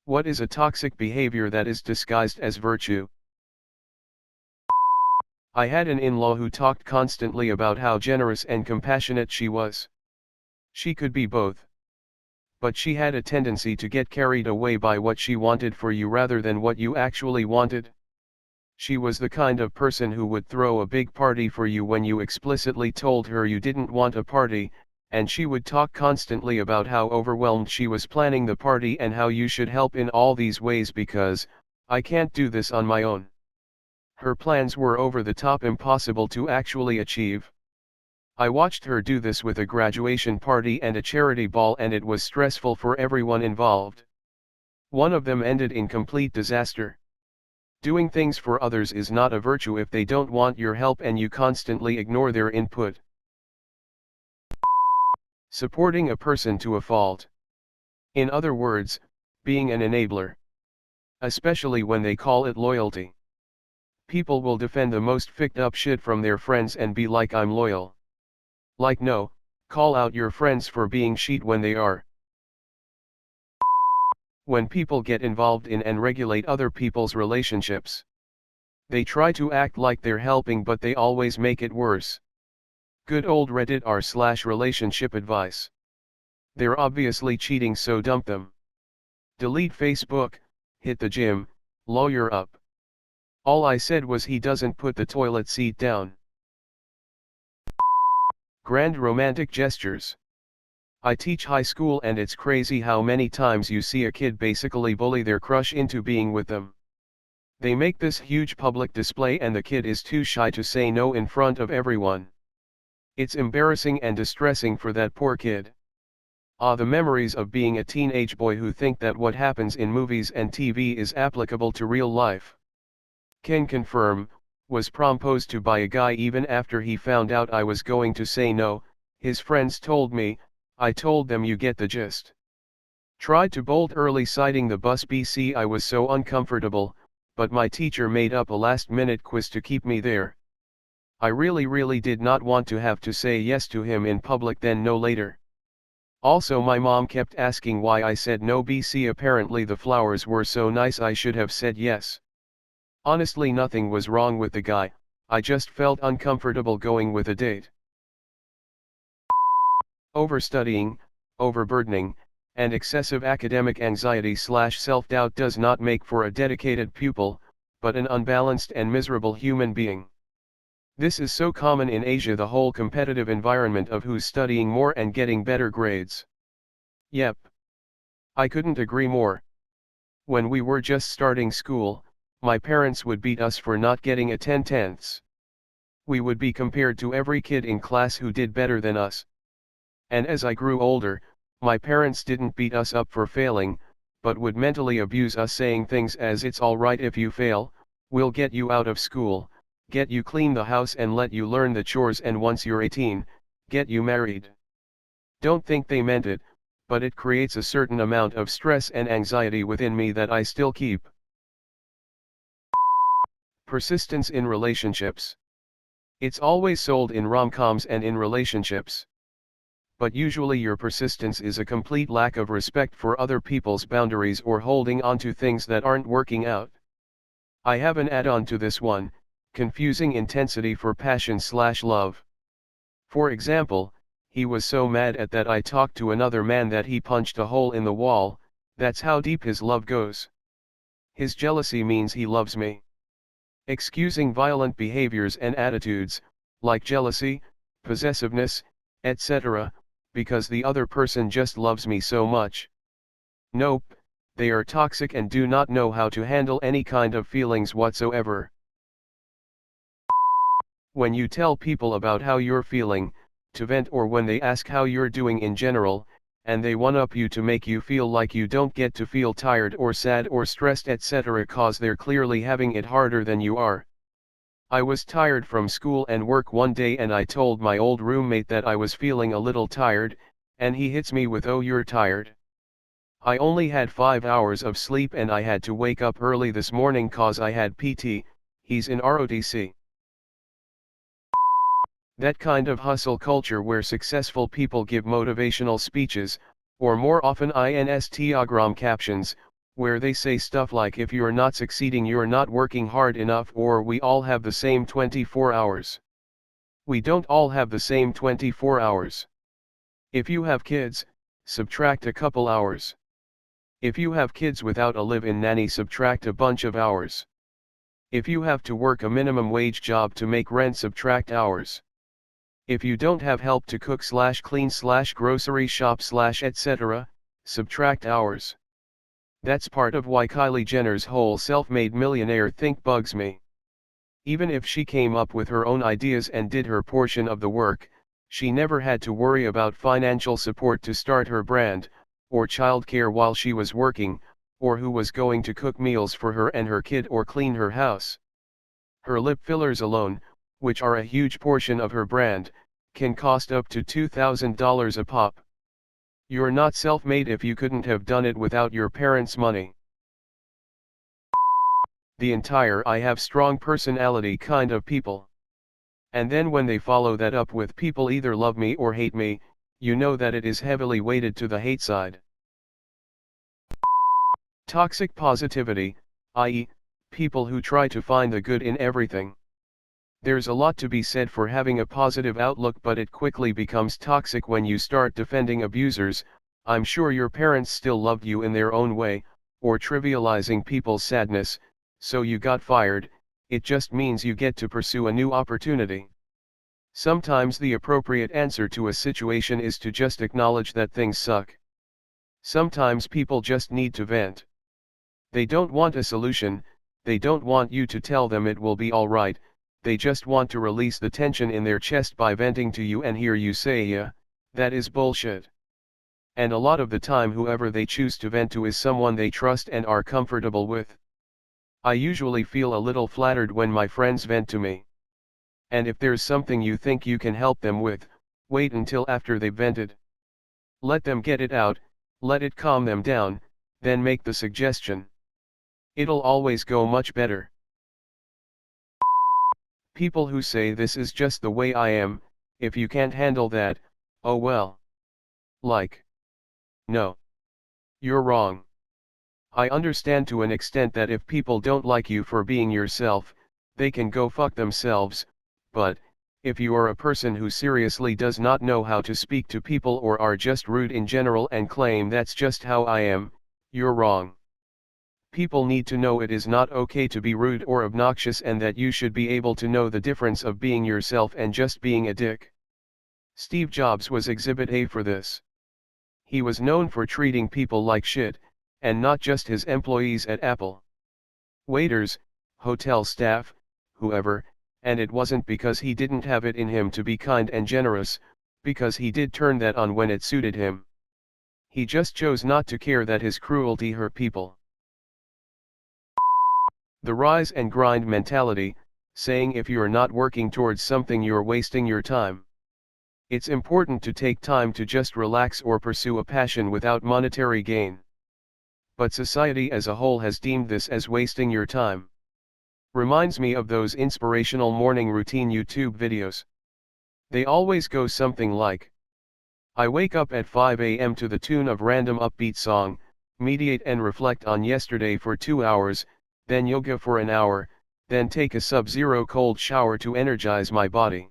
What is a toxic behavior that is disguised as virtue? I had an in-law who talked constantly about how generous and compassionate she was. She could be both. But she had a tendency to get carried away by what she wanted for you rather than what you actually wanted. She was the kind of person who would throw a big party for you when you explicitly told her you didn't want a party, and she would talk constantly about how overwhelmed she was planning the party and how you should help in all these ways because, I can't do this on my own. Her plans were over the top, impossible to actually achieve. I watched her do this with a graduation party and a charity ball, and it was stressful for everyone involved. One of them ended in complete disaster. Doing things for others is not a virtue if they don't want your help and you constantly ignore their input. Supporting a person to a fault. In other words, being an enabler. Especially when they call it loyalty. People will defend the most ficked up shit from their friends and be like, I'm loyal. Like, no, call out your friends for being shit when they are. When people get involved in and regulate other people's relationships. They try to act like they're helping, but they always make it worse. Good old Reddit r/relationship advice. They're obviously cheating, so dump them. Delete Facebook, hit the gym, lawyer up. All I said was he doesn't put the toilet seat down. Grand romantic gestures. I teach high school and it's crazy how many times you see a kid basically bully their crush into being with them. They make this huge public display and the kid is too shy to say no in front of everyone. It's embarrassing and distressing for that poor kid. Ah, the memories of being a teenage boy who think that what happens in movies and TV is applicable to real life. Can confirm, was proposed to by a guy even after he found out I was going to say no. His friends told me, I told them you get the gist. Tried to bolt early citing the bus BC, I was so uncomfortable, but my teacher made up a last-minute quiz to keep me there. I really did not want to have to say yes to him in public then no later. Also my mom kept asking why I said no BC, apparently the flowers were so nice I should have said yes. Honestly, nothing was wrong with the guy, I just felt uncomfortable going with a date. Overstudying, overburdening, and excessive academic anxiety/self-doubt does not make for a dedicated pupil, but an unbalanced and miserable human being. This is so common in Asia, the whole competitive environment of who's studying more and getting better grades. Yep. I couldn't agree more. When we were just starting school, my parents would beat us for not getting a 10/10. We would be compared to every kid in class who did better than us. And as I grew older, my parents didn't beat us up for failing, but would mentally abuse us, saying things as, it's alright if you fail, we'll get you out of school, get you clean the house and let you learn the chores, and once you're 18, get you married. Don't think they meant it, but it creates a certain amount of stress and anxiety within me that I still keep. Persistence in relationships. It's always sold in rom-coms and in relationships. But usually your persistence is a complete lack of respect for other people's boundaries or holding on to things that aren't working out. I have an add-on to this one, confusing intensity for passion/love. For example, he was so mad at that I talked to another man that he punched a hole in the wall. That's how deep his love goes. His jealousy means he loves me. Excusing violent behaviors and attitudes, like jealousy, possessiveness, etc., because the other person just loves me so much. Nope, they are toxic and do not know how to handle any kind of feelings whatsoever. When you tell people about how you're feeling, to vent, or when they ask how you're doing in general, and they one-up you to make you feel like you don't get to feel tired or sad or stressed, etc., cause they're clearly having it harder than you are. I was tired from school and work one day and I told my old roommate that I was feeling a little tired, and he hits me with, oh, you're tired. I only had 5 hours of sleep and I had to wake up early this morning cause I had PT, he's in ROTC. That kind of hustle culture where successful people give motivational speeches, or more often Instagram captions, where they say stuff like if you're not succeeding you're not working hard enough, or we all have the same 24 hours. We don't all have the same 24 hours. If you have kids, subtract a couple hours. If you have kids without a live-in nanny, subtract a bunch of hours. If you have to work a minimum wage job to make rent, subtract hours. If you don't have help to cook / clean / grocery shop / etc., subtract hours. That's part of why Kylie Jenner's whole self-made millionaire thing bugs me. Even if she came up with her own ideas and did her portion of the work, she never had to worry about financial support to start her brand, or childcare while she was working, or who was going to cook meals for her and her kid or clean her house. Her lip fillers alone, which are a huge portion of her brand, can cost up to $2,000 a pop. You're not self-made if you couldn't have done it without your parents' money. The entire I have strong personality kind of people. And then when they follow that up with people either love me or hate me, you know that it is heavily weighted to the hate side. Toxic positivity, i.e., people who try to find the good in everything. There's a lot to be said for having a positive outlook, but it quickly becomes toxic when you start defending abusers. I'm sure your parents still loved you in their own way, or trivializing people's sadness, so you got fired. It just means you get to pursue a new opportunity. Sometimes the appropriate answer to a situation is to just acknowledge that things suck. Sometimes people just need to vent. They don't want a solution, they don't want you to tell them it will be alright, they just want to release the tension in their chest by venting to you and hear you say, yeah, that is bullshit. And a lot of the time whoever they choose to vent to is someone they trust and are comfortable with. I usually feel a little flattered when my friends vent to me. And if there's something you think you can help them with, wait until after they've vented. Let them get it out, let it calm them down, then make the suggestion. It'll always go much better. People who say this is just the way I am, if you can't handle that, oh well. Like. No. You're wrong. I understand to an extent that if people don't like you for being yourself, they can go fuck themselves, but, if you are a person who seriously does not know how to speak to people or are just rude in general and claim that's just how I am, you're wrong. People need to know it is not okay to be rude or obnoxious, and that you should be able to know the difference of being yourself and just being a dick. Steve Jobs was exhibit A for this. He was known for treating people like shit, and not just his employees at Apple. Waiters, hotel staff, whoever, and it wasn't because he didn't have it in him to be kind and generous, because he did turn that on when it suited him. He just chose not to care that his cruelty hurt people. The rise and grind mentality, saying if you're not working towards something you're wasting your time. It's important to take time to just relax or pursue a passion without monetary gain. But society as a whole has deemed this as wasting your time. Reminds me of those inspirational morning routine YouTube videos. They always go something like, I wake up at 5 a.m. to the tune of random upbeat song, meditate and reflect on yesterday for 2 hours, then yoga for an hour, then take a sub-zero cold shower to energize my body.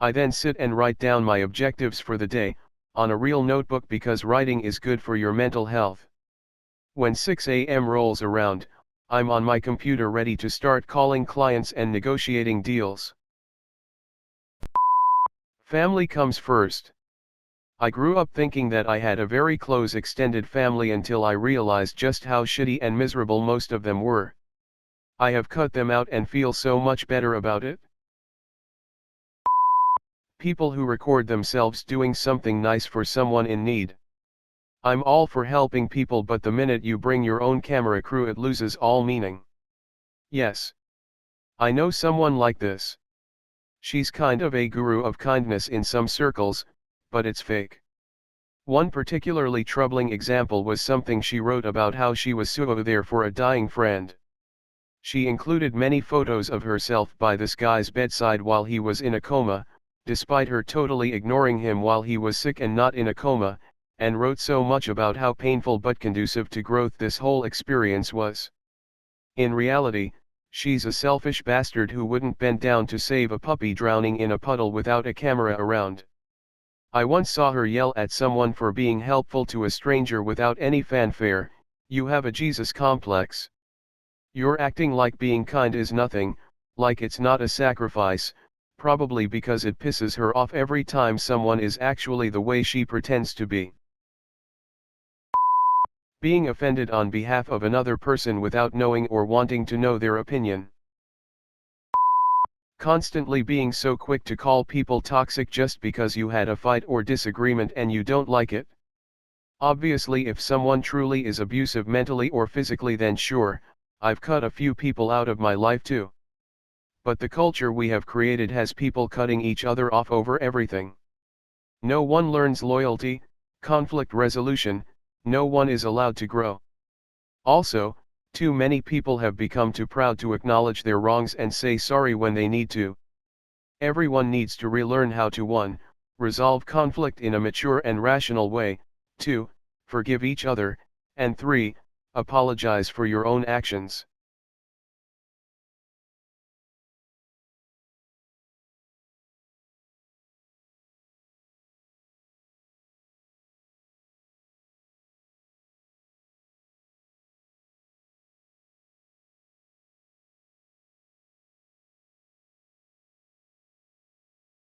I then sit and write down my objectives for the day, on a real notebook because writing is good for your mental health. When 6 a.m. rolls around, I'm on my computer ready to start calling clients and negotiating deals. Family comes first. I grew up thinking that I had a very close extended family until I realized just how shitty and miserable most of them were. I have cut them out and feel so much better about it. People who record themselves doing something nice for someone in need. I'm all for helping people, but the minute you bring your own camera crew it loses all meaning. Yes. I know someone like this. She's kind of a guru of kindness in some circles, but it's fake. One particularly troubling example was something she wrote about how she was so there for a dying friend. She included many photos of herself by this guy's bedside while he was in a coma, despite her totally ignoring him while he was sick and not in a coma, and wrote so much about how painful but conducive to growth this whole experience was. In reality, she's a selfish bastard who wouldn't bend down to save a puppy drowning in a puddle without a camera around. I once saw her yell at someone for being helpful to a stranger without any fanfare. "You have a Jesus complex. You're acting like being kind is nothing, like it's not a sacrifice," probably because it pisses her off every time someone is actually the way she pretends to be. Being offended on behalf of another person without knowing or wanting to know their opinion. Constantly being so quick to call people toxic just because you had a fight or disagreement and you don't like it. Obviously, if someone truly is abusive mentally or physically, then sure, I've cut a few people out of my life too. But the culture we have created has people cutting each other off over everything. No one learns loyalty, conflict resolution, no one is allowed to grow. Also, too many people have become too proud to acknowledge their wrongs and say sorry when they need to. Everyone needs to relearn how to 1. Resolve conflict in a mature and rational way, 2. Forgive each other, and 3. Apologize for your own actions.